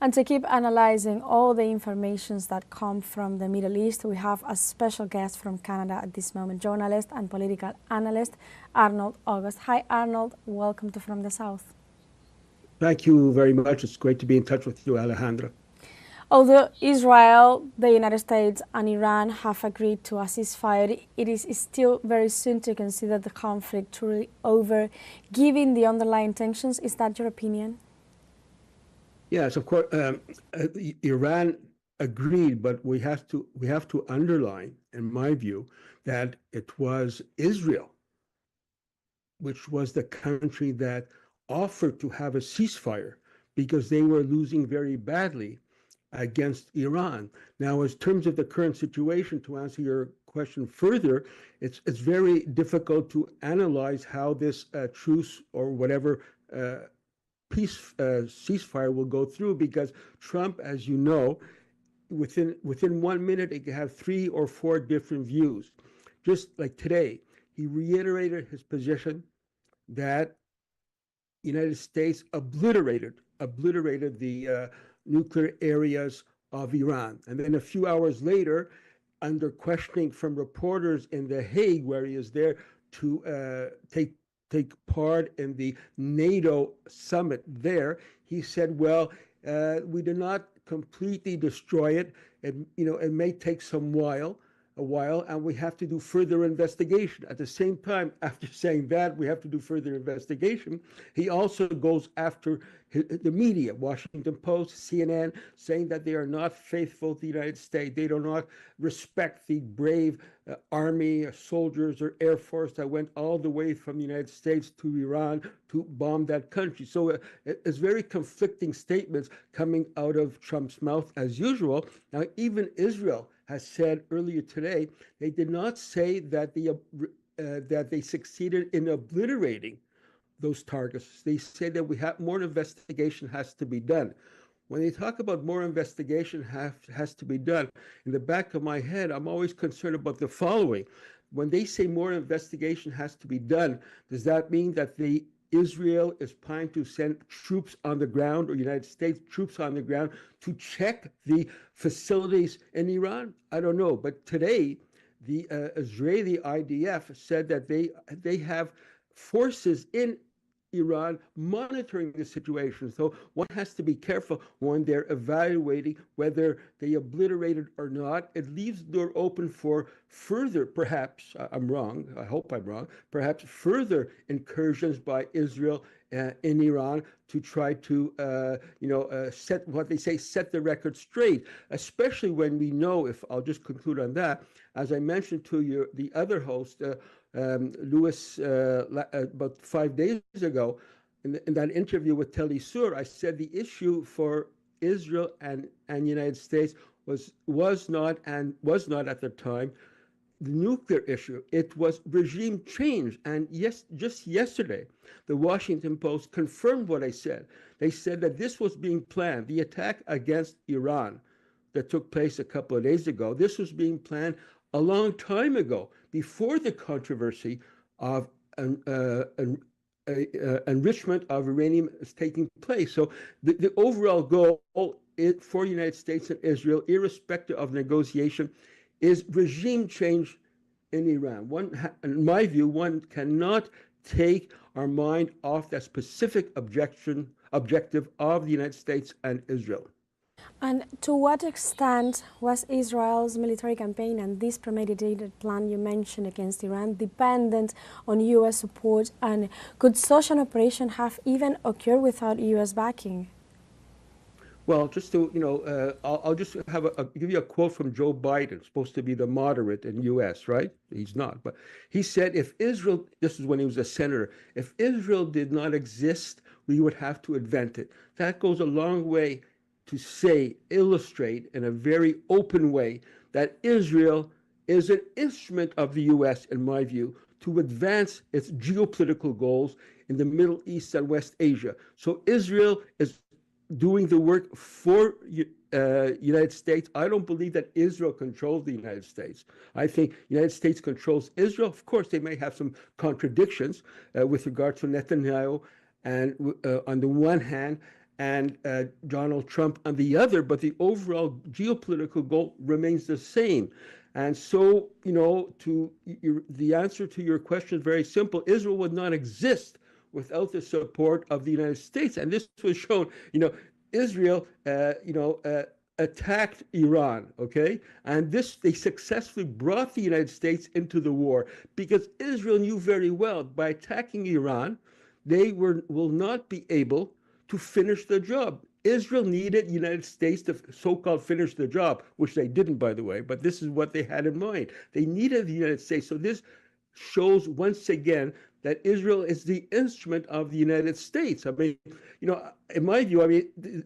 And to keep analyzing all the informations that come from the Middle East, we have a special guest from Canada at this moment, journalist and political analyst Arnold August. Hi, Arnold. Welcome to From the South. Thank you very much. It's great to be in touch with you, Alejandra. Although Israel, the United States and Iran have agreed to a ceasefire, it is still very soon to consider the conflict truly over, given the underlying tensions. Is that your opinion? Yes, of course. Iran agreed, but we have to underline, in my view, that it was Israel, which was the country that offered to have a ceasefire because they were losing very badly against Iran. Now, in terms of the current situation, to answer your question further, it's very difficult to analyze how this truce or whatever ceasefire will go through, because Trump, as you know, within 1 minute, it can have 3 or 4 different views. Just like today, he reiterated his position that United States obliterated the nuclear areas of Iran. And then a few hours later, under questioning from reporters in The Hague, where he is there to take part in the NATO summit there, he said, well, we did not completely destroy it. It may take a while, and we have to do further investigation. At the same time, after saying that we have to do further investigation, he also goes after the media, Washington Post, CNN, saying that they are not faithful to the United States. They do not respect the brave army, soldiers, or Air Force that went all the way from the United States to Iran to bomb that country. So it's very conflicting statements coming out of Trump's mouth, as usual. Now, even Israel has said earlier today, they did not say that they succeeded in obliterating those targets. They say that more investigation has to be done. When they talk about more investigation has to be done, in the back of my head, I'm always concerned about the following. When they say more investigation has to be done, does that mean that Israel is planning to send troops on the ground, or United States troops on the ground, to check the facilities in Iran? I don't know. But today, the Israeli IDF said that they have forces in Iran monitoring the situation. So one has to be careful when they're evaluating whether they obliterated or not. It leaves the door open for further, perhaps, I'm wrong, I hope I'm wrong, perhaps further incursions by Israel in Iran to try to, set what they say, set the record straight, especially when we know, if I'll just conclude on that, as I mentioned to the other host, Louis, about 5 days ago, in that interview with teleSUR, I said the issue for Israel and United States was not at the time the nuclear issue. It was regime change. And yes, just yesterday, the Washington Post confirmed what I said. They said that this was being planned. The attack against Iran that took place a couple of days ago, this was being planned a long time ago, before the controversy of enrichment of uranium is taking place. So the overall goal for the United States and Israel, irrespective of negotiation, is regime change in Iran. In my view, one cannot take our mind off that specific objective of the United States and Israel. And to what extent was Israel's military campaign and this premeditated plan you mentioned against Iran dependent on U.S. support, and could such an operation have even occurred without U.S. backing? Well, just to, I'll just give you a quote from Joe Biden, supposed to be the moderate in U.S., right? He's not, but he said, if Israel, this is when he was a senator, if Israel did not exist, we would have to invent it. That goes a long way to illustrate in a very open way that Israel is an instrument of the U.S., in my view, to advance its geopolitical goals in the Middle East and West Asia. So Israel is doing the work for United States. I don't believe that Israel controls the United States. I think United States controls Israel. Of course, they may have some contradictions with regard to Netanyahu, and on the one hand, and Donald Trump on the other, but the overall geopolitical goal remains the same. And so, the answer to your question is very simple. Israel would not exist without the support of the United States. And this was shown, Israel, attacked Iran, okay? And they successfully brought the United States into the war because Israel knew very well by attacking Iran, will not be able to finish the job. Israel needed the United States to so-called finish the job, which they didn't, by the way, but this is what they had in mind. They needed the United States. So this shows once again that Israel is the instrument of the United States. I mean, in my view,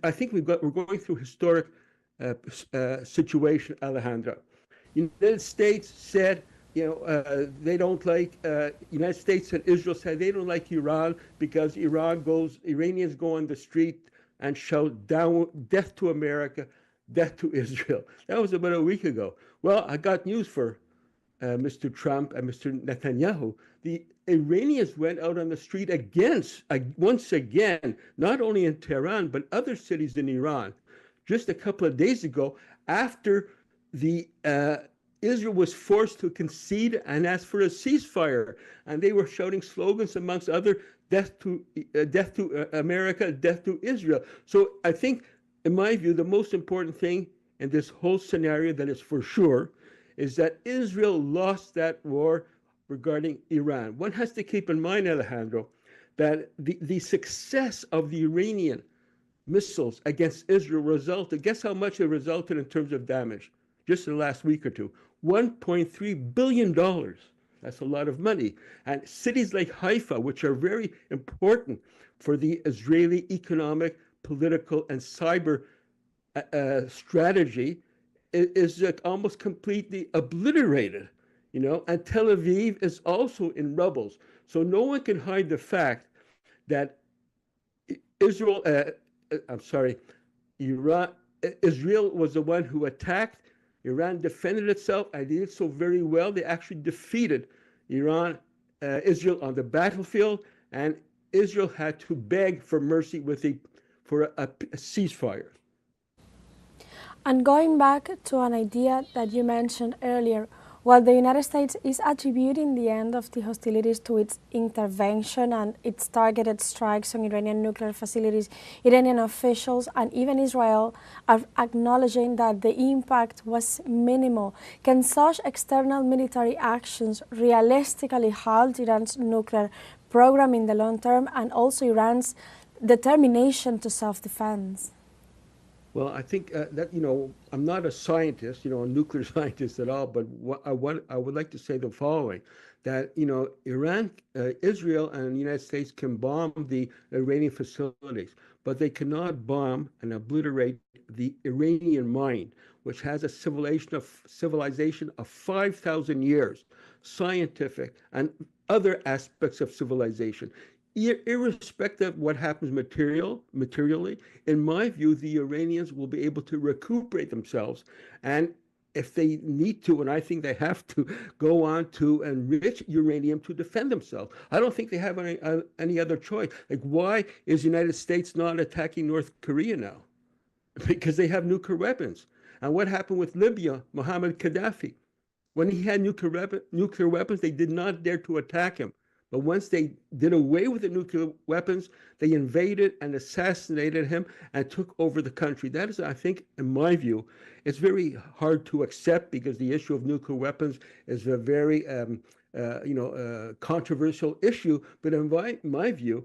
I think we're going through historic situation, Alejandra. United States said, they don't like, United States and Israel said they don't like Iran because Iranians go on the street and shout down, death to America, death to Israel. That was about a week ago. Well, I got news for Mr. Trump and Mr. Netanyahu. The Iranians went out on the street once again, not only in Tehran, but other cities in Iran, just a couple of days ago, after the Israel was forced to concede and ask for a ceasefire, and they were shouting slogans amongst other, death to America, death to Israel. So I think, in my view, the most important thing in this whole scenario that is for sure is that Israel lost that war regarding Iran. One has to keep in mind, Alejandro, that the success of the Iranian missiles against Israel guess how much it resulted in terms of damage just in the last week or two? $1.3 billion. That's a lot of money. And cities like Haifa, which are very important for the Israeli economic, political, and cyber strategy, is almost completely obliterated. And Tel Aviv is also in rubbles. So no one can hide the fact that Israel was the one who attacked. Iran defended itself, and they did so very well. They actually defeated Israel on the battlefield, and Israel had to beg for mercy for a ceasefire. And going back to an idea that you mentioned earlier, while the United States is attributing the end of the hostilities to its intervention and its targeted strikes on Iranian nuclear facilities, Iranian officials and even Israel are acknowledging that the impact was minimal. Can such external military actions realistically halt Iran's nuclear program in the long term and also Iran's determination to self-defense? Well, I think that, I'm not a scientist, a nuclear scientist at all, but I would like to say the following, that, Iran, Israel and the United States can bomb the Iranian facilities, but they cannot bomb and obliterate the Iranian mind, which has a civilization of 5,000 years, scientific and other aspects of civilization. Irrespective of what happens materially, in my view, the Iranians will be able to recuperate themselves. And if they need to, and I think they have to, go on to enrich uranium to defend themselves. I don't think they have any other choice. Like, why is the United States not attacking North Korea now? Because they have nuclear weapons. And what happened with Libya, Muammar Gaddafi? When he had nuclear weapons, they did not dare to attack him. But once they did away with the nuclear weapons, they invaded and assassinated him and took over the country. That is, I think, in my view, it's very hard to accept because the issue of nuclear weapons is a very, controversial issue. But in my view,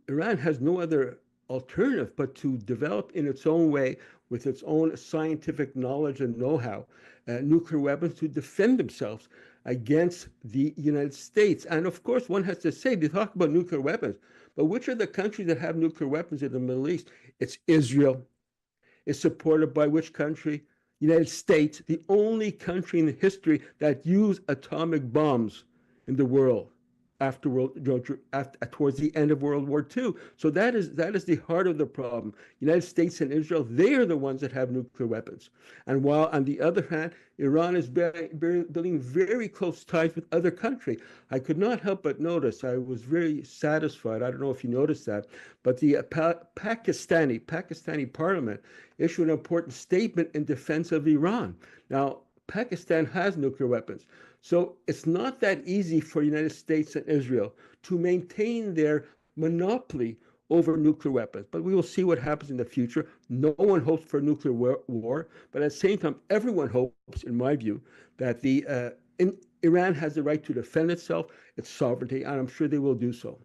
Iran has no other alternative but to develop in its own way, with its own scientific knowledge and know-how, nuclear weapons to defend themselves against the United States. And of course, one has to say, they talk about nuclear weapons, but which are the countries that have nuclear weapons in the Middle East? It's Israel. It's supported by which country? United States, the only country in history that used atomic bombs in the world. after towards the end of World War II. So that is the heart of the problem. United States and Israel, they are the ones that have nuclear weapons. And while on the other hand, Iran is building very close ties with other countries. I could not help but notice, I was very satisfied, I don't know if you noticed that, but the Pakistani parliament issued an important statement in defense of Iran. Now, Pakistan has nuclear weapons. So it's not that easy for the United States and Israel to maintain their monopoly over nuclear weapons. But we will see what happens in the future. No one hopes for a nuclear war, but at the same time, everyone hopes, in my view, that Iran has the right to defend itself, its sovereignty, and I'm sure they will do so.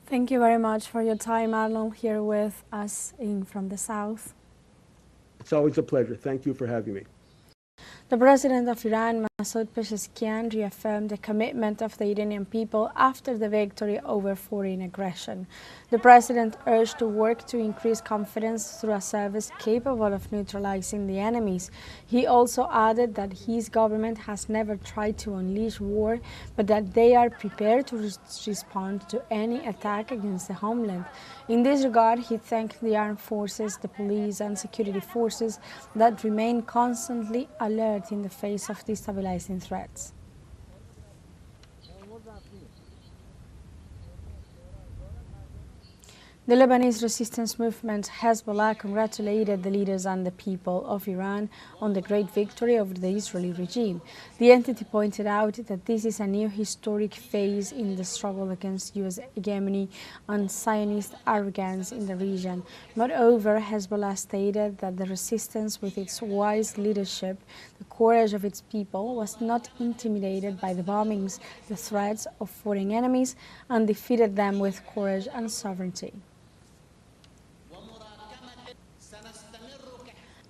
Thank you very much for your time, Arnold, here with us from the South. It's always a pleasure. Thank you for having me. The president of Iran, Masoud Pezeshkian, reaffirmed the commitment of the Iranian people after the victory over foreign aggression. The president urged to work to increase confidence through a service capable of neutralizing the enemies. He also added that his government has never tried to unleash war, but that they are prepared to respond to any attack against the homeland. In this regard, he thanked the armed forces, the police and security forces that remain constantly alert in the face of destabilizing threats. The Lebanese resistance movement Hezbollah congratulated the leaders and the people of Iran on the great victory over the Israeli regime. The entity pointed out that this is a new historic phase in the struggle against U.S. hegemony and Zionist arrogance in the region. Moreover, Hezbollah stated that the resistance, with its wise leadership, the courage of its people, was not intimidated by the bombings, the threats of foreign enemies, and defeated them with courage and sovereignty.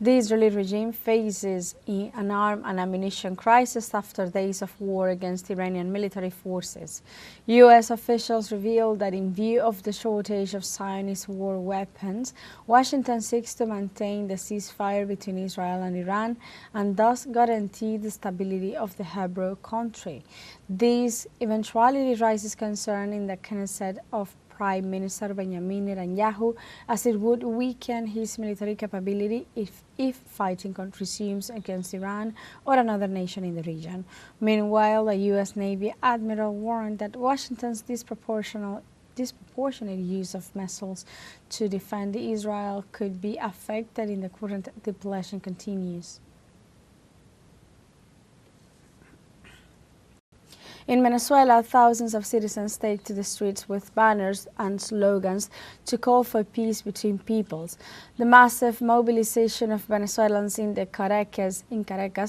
The Israeli regime faces an arms and ammunition crisis after days of war against Iranian military forces. U.S. officials revealed that in view of the shortage of Zionist war weapons, Washington seeks to maintain the ceasefire between Israel and Iran and thus guarantee the stability of the Hebrew country. This eventuality raises concern in the Knesset of Prime Minister Benjamin Netanyahu, as it would weaken his military capability if fighting resumes against Iran or another nation in the region. Meanwhile, a U.S. Navy admiral warned that Washington's disproportionate use of missiles to defend Israel could be affected if the current depletion continues. In Venezuela, thousands of citizens take to the streets with banners and slogans to call for peace between peoples. The massive mobilization of Venezuelans in Caracas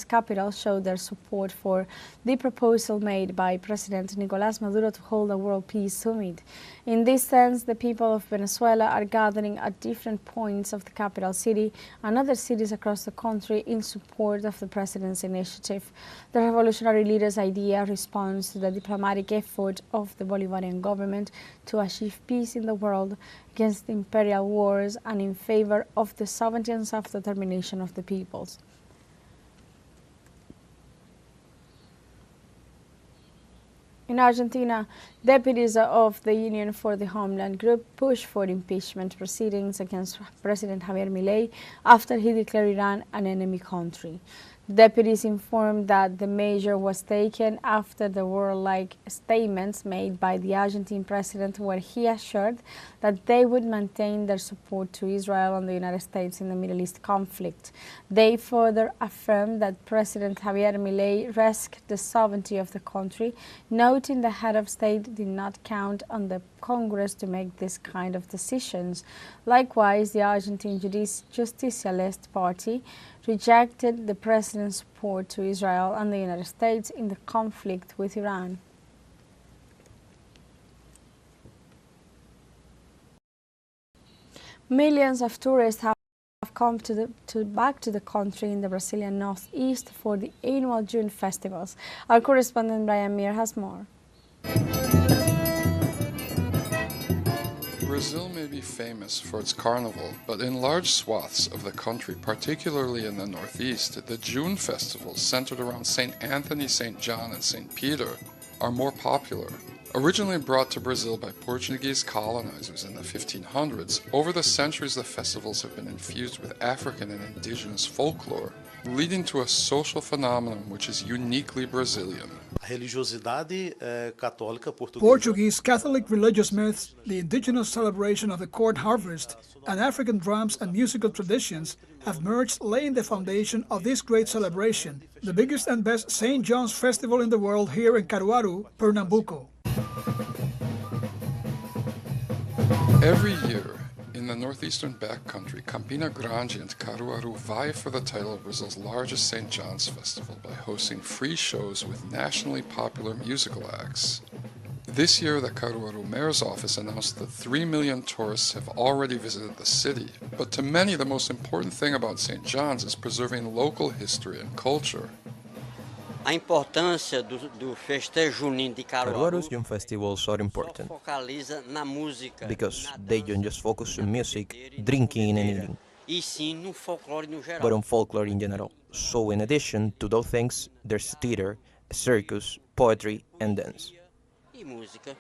capital showed their support for the proposal made by President Nicolás Maduro to hold a World Peace Summit. In this sense, the people of Venezuela are gathering at different points of the capital city and other cities across the country in support of the president's initiative. The revolutionary leader's idea responds to the diplomatic effort of the Bolivarian government to achieve peace in the world against imperial wars and in favor of the sovereignty and self-determination of the peoples. In Argentina, deputies of the Union for the Homeland Group pushed for impeachment proceedings against President Javier Milei after he declared Iran an enemy country. Deputies informed that the measure was taken after the warlike statements made by the Argentine president, where he assured that they would maintain their support to Israel and the United States in the Middle East conflict. They further affirmed that President Javier Milei risked the sovereignty of the country, noting the head of state did not count on the Congress to make this kind of decisions. Likewise, the Argentine Justicialist Party rejected the president's support to Israel and the United States in the conflict with Iran. Millions of tourists have come back to the country in the Brazilian northeast for the annual June festivals. Our correspondent Brian Meir has more. Brazil may be famous for its carnival, but in large swaths of the country, particularly in the northeast, the June festivals centered around St. Anthony, St. John, and St. Peter are more popular. Originally brought to Brazil by Portuguese colonizers in the 1500s, over the centuries the festivals have been infused with African and indigenous folklore, leading to a social phenomenon which is uniquely Brazilian. Portuguese Catholic religious myths, the indigenous celebration of the corn harvest, and African drums and musical traditions have merged, laying the foundation of this great celebration, the biggest and best St. John's festival in the world here in Caruaru, Pernambuco. Every year, in the northeastern backcountry, Campina Grande and Caruaru vie for the title of Brazil's largest St. John's Festival by hosting free shows with nationally popular musical acts. This year, the Caruaru Mayor's Office announced that 3 million tourists have already visited the city, but to many the most important thing about St. John's is preserving local history and culture. A importância do festejo junino de Caruaru's June festivals are important focaliza na música, because they don't just focus on music, drinking and eating, e sim no folclore no geral. but on folklore in general. So in addition to those things, there's theater, a circus, poetry and dance. E música.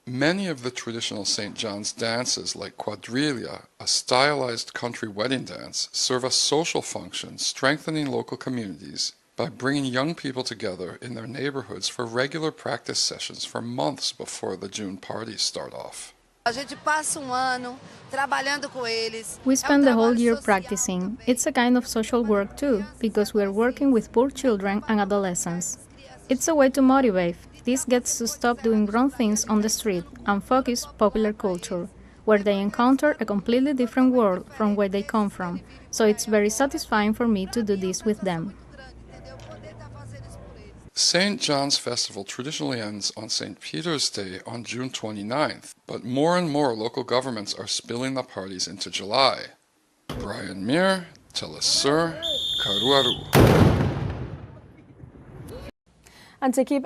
Many of the traditional St. John's dances, like quadrilha, a stylized country wedding dance, serve a social function, strengthening local communities by bringing young people together in their neighborhoods for regular practice sessions for months before the June parties start off. We spend the whole year practicing. It's a kind of social work too, because we're working with poor children and adolescents. It's a way to motivate. This gets to stop doing wrong things on the street and focus popular culture, where they encounter a completely different world from where they come from. So it's very satisfying for me to do this with them. St. John's Festival traditionally ends on St. Peter's Day on June 29th, but more and more local governments are spilling the parties into July. Brian Muir, teleSUR, Caruaru. And to keep